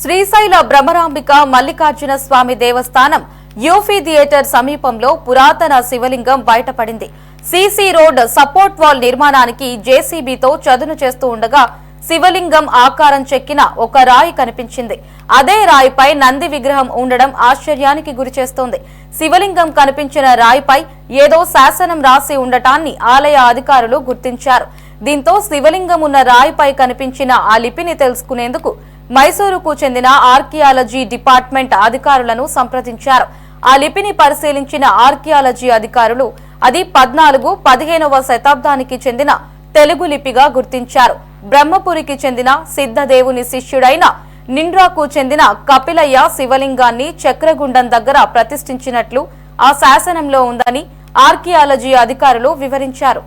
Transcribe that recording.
శ్రీశైల భ్రమరాంబిక మల్లికార్జున స్వామి దేవస్థానం యూఫీ theatre సమీపంలో పురాతన శివలింగం బయటపడింది. సీసీ రోడ్ సపోర్ట్ వాల్ నిర్మాణానికి జేసీబీతో చదును చేస్తూ ఉండగా శివలింగం ఆకారం చెక్కిన ఒక రాయి కనిపించింది. అదే రాయిపై నంది విగ్రహం ఉండడం ఆశ్చర్యానికి గురిచేస్తోంది. శివలింగం కనిపించిన రాయిపై ఏదో శాసనం రాసి ఉండటాన్ని ఆలయ అధికారులు గుర్తించారు. దీంతో శివలింగం ఉన్న రాయిపై కనిపించిన ఆ లిపిని తెలుసుకునేందుకు మైసూరుకు చెందిన ఆర్కియాలజీ డిపార్ట్మెంట్ అధికారులను సంప్రదించారు. ఆ లిపిని పరిశీలించిన ఆర్కియాలజీ అధికారులు అది 14-15వ శతాబ్దానికి చెందిన తెలుగు లిపిగా గుర్తించారు. బ్రహ్మపురికి చెందిన సిద్ధదేవుని శిష్యుడైన నిండ్రాకు చెందిన కపిలయ్య శివలింగాన్ని చక్రగుండం దగ్గర ప్రతిష్ఠించినట్లు ఆ శాసనంలో ఉందని ఆర్కియాలజీ అధికారులు వివరించారు.